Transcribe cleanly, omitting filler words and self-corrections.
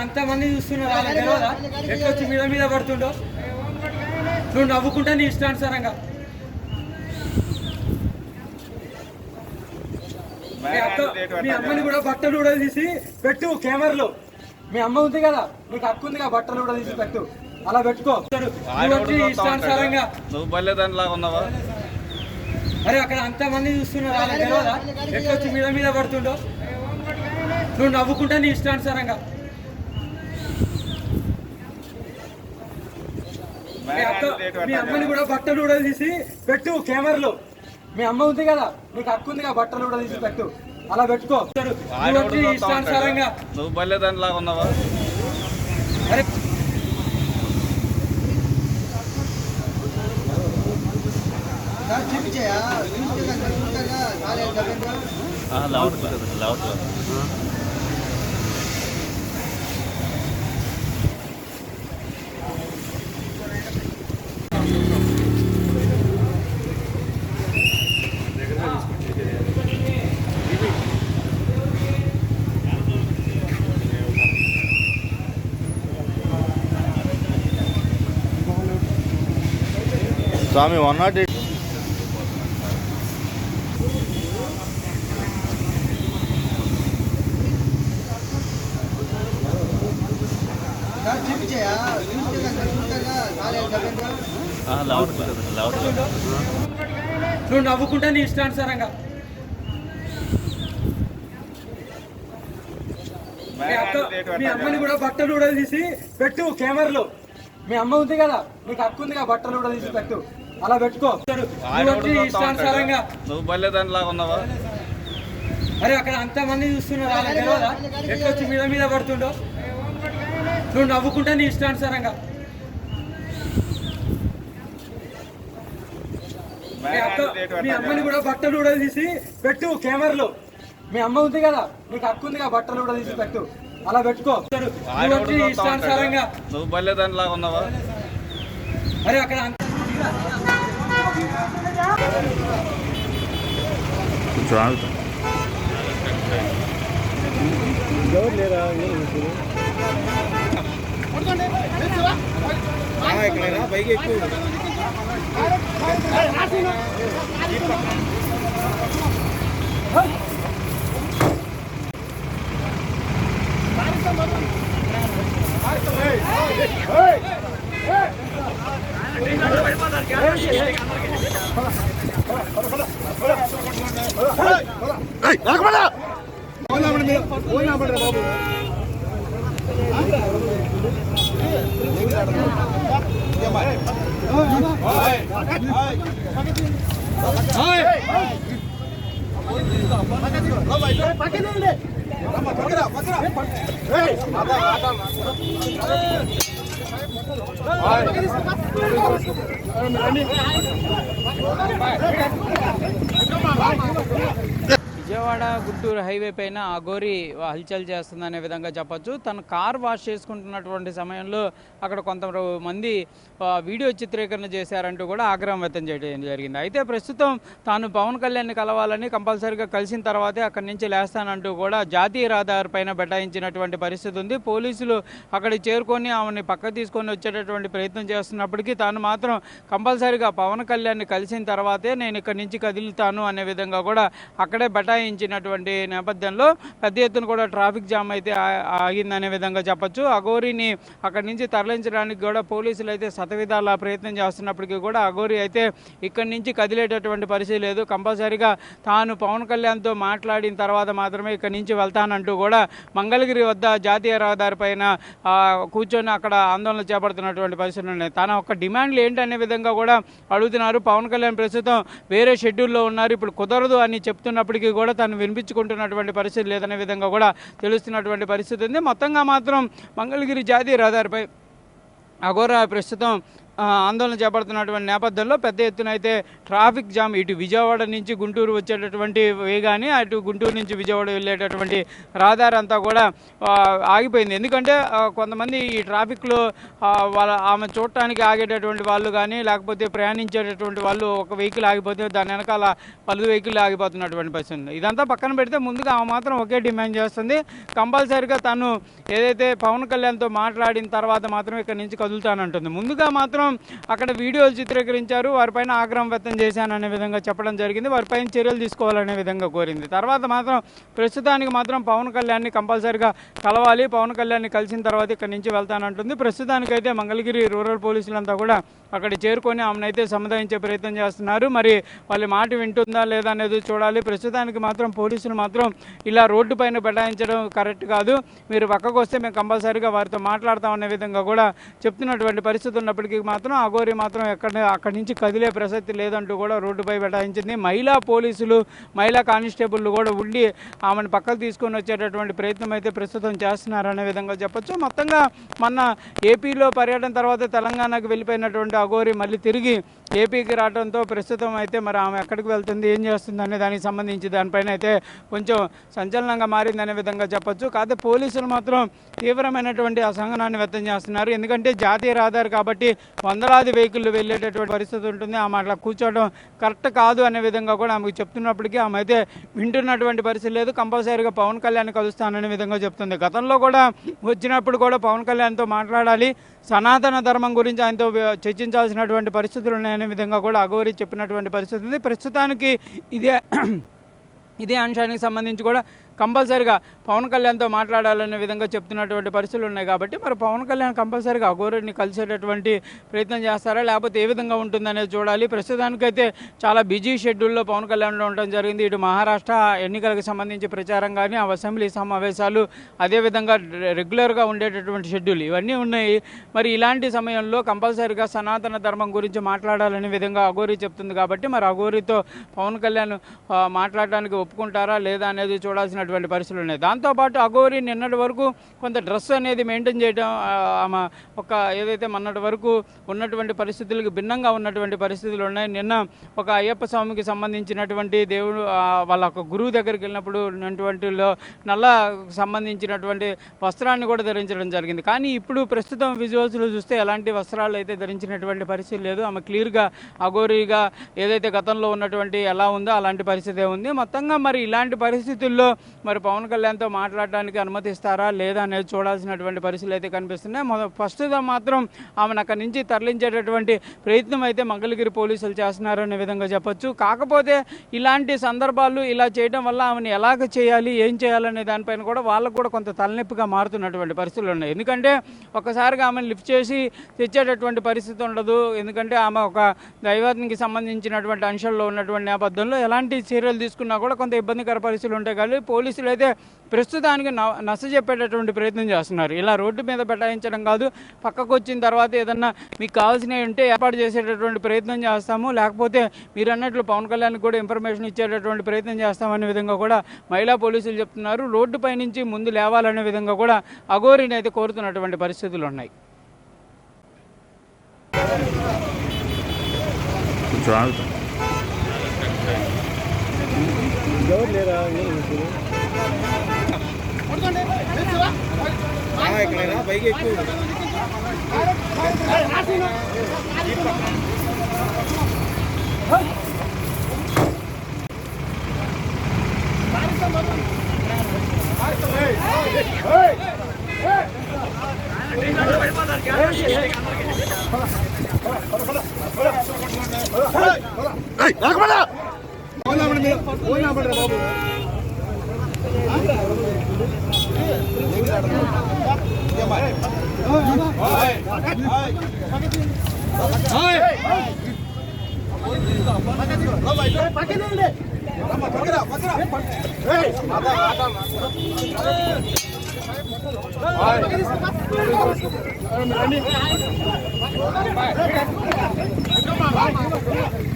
అంతమంది చూస్తున్నారు, వాళ్ళకి తెలియదా ఎట్లొచ్చి మీద మీద పడుతుండో? నువ్వు నవ్వుకుంటా నీ ఇష్టానుసారంగా. మీ అమ్మని కూడా బట్టలు కూడా తీసి పెట్టు కెమెరాలో. మీ అమ్మ ఉంది కదా, నీకు హక్కు ఉంది కదా, బట్టలు కూడా తీసి పెట్టు, అలా పెట్టుకో. ఇష్టానుసారంగా నువ్వు బల్లేదానిలాగా ఉన్నావా? అరే అక్కడ అంతమంది చూస్తున్నారు, వాళ్ళకి తెలియదా ఎట్లొచ్చి మీద మీద పడుతుండో? నువ్వు నవ్వుకుంటా నీ ఇష్టానుసారంగా. మీ అమ్మని కూడా బట్టలు కూడా తీసి పెట్టు కెమెరాలో. మీ అమ్మ ఉంది కదా, నీకు హక్కు ఉంది కదా, బట్టలు కూడా తీసి పెట్టు, అలా పెట్టుకో. ఇష్టానుసారంగా నువ్వు బల్లేదానిలాగా ఉన్నావా? అరే స్వామి 108 నువ్వు నవ్వుకుంటా నీ ఇష్టానుసారంగా. మీ అమ్మని కూడా బట్టలు కూడా తీసి పెట్టు కెమెరాలో. మీ అమ్మ ఉంది కదా, నీకు హక్కు ఉంది కదా, బట్టలు కూడా తీసి పెట్టు, అలా పెట్టుకో. ఇష్టానుసారంగా నువ్వు బల్లేదానిలాగా ఉన్నావా? అరే అక్కడ అంతమంది చూస్తున్నారు, వాళ్ళకి తెలియదా ఎట్లొచ్చి మీద మీద పడుతుండో? నువ్వు నవ్వుకుంటా నీ ఇష్టానుసారంగా. మీ అమ్మని కూడా బట్టలు కూడా తీసి పెట్టు కెమెరాలో. మీ అమ్మ ఉంది కదా, నీకు హక్కు ఉంది కదా, బట్టలు కూడా తీసి పెట్టు, అలా పెట్టుకో. ఇష్టానుసారంగా నువ్వు బల్లేదానిలాగా ఉన్నావా? అరే అక్కడ పైకి ఎక్కువ విజయవాడ గుంటూరు హైవే పైన అఘోరి హల్చల్ చేస్తుందనే విధంగా చెప్పొచ్చు. తను కార్ వాష్ చేసుకుంటున్నటువంటి సమయంలో అక్కడ కొంతమంది వీడియో చిత్రీకరణ చేశారంటూ కూడా ఆగ్రహం వ్యక్తం చేయడం జరిగింది. అయితే ప్రస్తుతం తాను పవన్ కళ్యాణ్ని కలవాలని కంపల్సరీగా కలిసిన తర్వాతే అక్కడి నుంచి లేస్తానంటూ కూడా జాతీయ రహదారి పైన బటాయించినటువంటి పరిస్థితి ఉంది. పోలీసులు అక్కడికి చేరుకొని ఆమెని పక్కకు తీసుకొని వచ్చేటటువంటి ప్రయత్నం చేస్తున్నప్పటికీ తాను మాత్రం కంపల్సరీగా పవన్ కళ్యాణ్ని కలిసిన తర్వాతే నేను ఇక్కడి నుంచి కదులుతాను అనే విధంగా కూడా అక్కడే బటాయించినటువంటి నేపథ్యంలో పెద్ద ఎత్తున కూడా ట్రాఫిక్ జామ్ అయితే ఆగిందనే విధంగా చెప్పొచ్చు. అఘోరిని అక్కడి నుంచి తరలించడానికి కూడా పోలీసులు అయితే శతవిధాల ప్రయత్నం చేస్తున్నప్పటికీ కూడా అఘోరి అయితే ఇక్కడి నుంచి కదిలేటటువంటి పరిస్థితి లేదు. కంపల్సరీగా తాను పవన్ కళ్యాణ్తో మాట్లాడిన తర్వాత మాత్రమే ఇక్కడి నుంచి వెళ్తానంటూ కూడా మంగళగిరి వద్ద జాతీయ రహదారి పైన కూర్చొని అక్కడ ఆందోళన చేపడుతున్నటువంటి పరిస్థితులు ఉన్నాయి. తన ఒక డిమాండ్లు ఏంటనే విధంగా కూడా అడుగుతున్నారు. పవన్ కళ్యాణ్ ప్రస్తుతం వేరే షెడ్యూల్లో ఉన్నారు, ఇప్పుడు కుదరదు అని చెప్తున్నప్పటికీ కూడా తను వినిపించుకుంటున్నటువంటి పరిస్థితి లేదనే విధంగా కూడా తెలుస్తున్నటువంటి పరిస్థితి ఉంది. మొత్తంగా మాత్రం మంగళగిరి జాతీయ రహదారిపై అఘోర ప్రస్తుతం ఆందోళన చేపడుతున్నటువంటి నేపథ్యంలో పెద్ద ఎత్తున అయితే ట్రాఫిక్ జామ్ ఇటు విజయవాడ నుంచి గుంటూరు వచ్చేటటువంటి వేగాన్ని అటు గుంటూరు నుంచి విజయవాడ వెళ్ళేటటువంటి రహదారి అంతా కూడా ఆగిపోయింది. ఎందుకంటే కొంతమంది ఈ ట్రాఫిక్లో ఆమె చూడటానికి ఆగేటటువంటి వాళ్ళు కానీ లేకపోతే ప్రయాణించేటటువంటి వాళ్ళు ఒక వెహికల్ ఆగిపోతే దాని వెనకాల 10 వెహికల్ ఆగిపోతున్నటువంటి పరిస్థితి ఉంది. ఇదంతా పక్కన పెడితే ముందుగా ఆమె మాత్రం ఒకే డిమాండ్ చేస్తుంది, కంపల్సరీగా తను ఏదైతే పవన్ కళ్యాణ్తో మాట్లాడిన తర్వాత మాత్రం ఇక్కడ నుంచి కదులుతానంటుంది. ముందుగా మాత్రం అక్కడ వీడియోలు చిత్రీకరించారు, వారిపైన ఆగ్రహం వ్యక్తం చేశాననే విధంగా చెప్పడం జరిగింది, వారిపైన చర్యలు తీసుకోవాలనే విధంగా కోరింది. తర్వాత మాత్రం ప్రస్తుతానికి మాత్రం పవన్ కళ్యాణ్ని కంపల్సరీగా కలవాలి, పవన్ కళ్యాణ్ని కలిసిన తర్వాత ఇక్కడ నుంచి వెళ్తానంటుంది. ప్రస్తుతానికైతే మంగళగిరి రూరల్ పోలీసులంతా కూడా అక్కడ చేరుకొని ఆమెనైతే సముదాయించే ప్రయత్నం చేస్తున్నారు. మరి వాళ్ళ మాట వింటుందా లేదా అనేది చూడాలి. ప్రస్తుతానికి మాత్రం పోలీసులు మాత్రం ఇలా రోడ్డు పైన బెటాయించడం కరెక్ట్ కాదు, మీరు పక్కకు వస్తే మేము కంపల్సరీగా వారితో మాట్లాడతామనే విధంగా కూడా చెప్తున్నటువంటి పరిస్థితి ఉన్నప్పటికీ మాత్రం అఘోరి మాత్రం అక్కడి నుంచి కదిలే ప్రసక్తి లేదంటూ కూడా రోడ్డుపై బెటాయించింది. మహిళా పోలీసులు మహిళా కానిస్టేబుల్ కూడా ఉండి ఆమెను పక్కకు తీసుకొని వచ్చేటటువంటి ప్రయత్నం అయితే ప్రస్తుతం చేస్తున్నారనే విధంగా చెప్పొచ్చు. మొత్తంగా మొన్న ఏపీలో పర్యటన తర్వాత తెలంగాణకు వెళ్ళిపోయినటువంటి అఘోరి మళ్ళీ తిరిగి ఏపీకి రావడంతో ప్రస్తుతం అయితే మరి ఆమె ఎక్కడికి వెళ్తుంది, ఏం చేస్తుంది అనే దానికి సంబంధించి దానిపైన అయితే కొంచెం సంచలనంగా మారిందనే విధంగా చెప్పొచ్చు. కాకపోతే పోలీసులు మాత్రం తీవ్రమైనటువంటి అసహనాన్ని వ్యక్తం చేస్తున్నారు. ఎందుకంటే జాతీయ రహదారి కాబట్టి వందలాది వెహికల్ వెళ్ళేటటువంటి పరిస్థితి ఉంటుంది, ఆమె అట్లా కూర్చోవడం కరెక్ట్ కాదు అనే విధంగా కూడా ఆమెకు చెప్తున్నప్పటికీ ఆమె అయితే వింటున్నటువంటి పరిస్థితి లేదు. కంపల్సరీగా పవన్ కళ్యాణ్ కలుస్తాననే విధంగా చెప్తుంది. గతంలో కూడా వచ్చినప్పుడు కూడా పవన్ కళ్యాణ్తో మాట్లాడాలి, సనాతన ధర్మం గురించి ఆయనతో చర్చించాల్సినటువంటి పరిస్థితులు ఉన్నాయనే విధంగా కూడా అఘోరి చెప్పినటువంటి పరిస్థితి ఉంది. ప్రస్తుతానికి ఇదే అంశానికి సంబంధించి కూడా కంపల్సరీగా పవన్ కళ్యాణ్తో మాట్లాడాలనే విధంగా చెప్తున్నటువంటి పరిస్థితులు ఉన్నాయి. కాబట్టి మరి పవన్ కళ్యాణ్ కంపల్సరీగా అఘోరిని కలిసేటటువంటి ప్రయత్నం చేస్తారా లేకపోతే ఏ విధంగా ఉంటుందనేది చూడాలి. ప్రస్తుతానికైతే చాలా బిజీ షెడ్యూల్లో పవన్ కళ్యాణ్లో ఉండడం జరిగింది. ఇటు మహారాష్ట్ర ఎన్నికలకు సంబంధించి ప్రచారం కానీ అసెంబ్లీ సమావేశాలు అదేవిధంగా రెగ్యులర్గా ఉండేటటువంటి షెడ్యూల్ ఇవన్నీ ఉన్నాయి. మరి ఇలాంటి సమయంలో కంపల్సరీగా సనాతన ధర్మం గురించి మాట్లాడాలనే విధంగా అఘోరి చెప్తుంది. కాబట్టి మరి అఘోరితో పవన్ కళ్యాణ్ మాట్లాడడానికి ఒప్పుకుంటారా లేదా అనేది చూడాల్సిన పరిస్థితులు ఉన్నాయి. దాంతోపాటు అఘోరి నిన్నటి వరకు కొంత డ్రెస్ అనేది మెయింటైన్ చేయడం, ఆమె ఒక ఏదైతే మొన్నటి వరకు ఉన్నటువంటి పరిస్థితులకు భిన్నంగా ఉన్నటువంటి పరిస్థితులు ఉన్నాయి. నిన్న ఒక అయ్యప్ప స్వామికి సంబంధించినటువంటి దేవుడు వాళ్ళ ఒక గురువు దగ్గరికి వెళ్ళినప్పుడు ఉన్నటువంటి నల్ల సంబంధించినటువంటి వస్త్రాన్ని కూడా ధరించడం జరిగింది. కానీ ఇప్పుడు ప్రస్తుతం విజువల్స్లో చూస్తే ఎలాంటి వస్త్రాలు అయితే ధరించినటువంటి పరిస్థితి లేదు. ఆమె క్లియర్గా అఘోరిగా ఏదైతే గతంలో ఉన్నటువంటి ఎలా ఉందో అలాంటి పరిస్థితి ఉంది. మొత్తంగా మరి ఇలాంటి పరిస్థితుల్లో మరి పవన్ కళ్యాణ్తో మాట్లాడడానికి అనుమతిస్తారా లేదా అనేది చూడాల్సినటువంటి పరిస్థితులు అయితే కనిపిస్తున్నాయి. ప్రస్తుతం మాత్రం ఆమెను అక్కడి నుంచి తరలించేటటువంటి ప్రయత్నం అయితే మంగళగిరి పోలీసులు చేస్తున్నారనే విధంగా చెప్పొచ్చు. కాకపోతే ఇలాంటి సందర్భాలు ఇలా చేయడం వల్ల ఆమెను ఎలాగ చేయాలి, ఏం చేయాలనే దానిపైన కూడా వాళ్ళకు కూడా కొంత తలనొప్పిగా మారుతున్నటువంటి పరిస్థితులు ఉన్నాయి. ఎందుకంటే ఒక్కసారిగా ఆమెను లిఫ్ట్ చేసి తెచ్చేటటువంటి పరిస్థితి ఉండదు. ఎందుకంటే ఆమె ఒక దైవానికి సంబంధించినటువంటి అంశాల్లో ఉన్నటువంటి నేపథ్యంలో ఎలాంటి చర్యలు తీసుకున్నా కూడా కొంత ఇబ్బందికర పరిస్థితులు ఉంటాయి. కానీ పోలీసులు అయితే ప్రస్తుతానికి నచ్చ చెప్పేటటువంటి ప్రయత్నం చేస్తున్నారు. ఇలా రోడ్డు మీద బెటాయించడం కాదు, పక్కకు వచ్చిన తర్వాత ఏదన్నా మీకు కావాల్సినవి ఉంటే ఏర్పాటు చేసేటటువంటి ప్రయత్నం చేస్తాము, లేకపోతే మీరు అన్నట్లు పవన్ కళ్యాణ్కి కూడా ఇన్ఫర్మేషన్ ఇచ్చేటటువంటి ప్రయత్నం చేస్తామనే విధంగా కూడా మహిళా పోలీసులు చెప్తున్నారు. రోడ్డుపై నుంచి ముందు లేవాలనే విధంగా కూడా అఘోరిని అయితే కోరుతున్నటువంటి పరిస్థితులు ఉన్నాయి. ఎక్కడైనా పైకి ఎక్కువ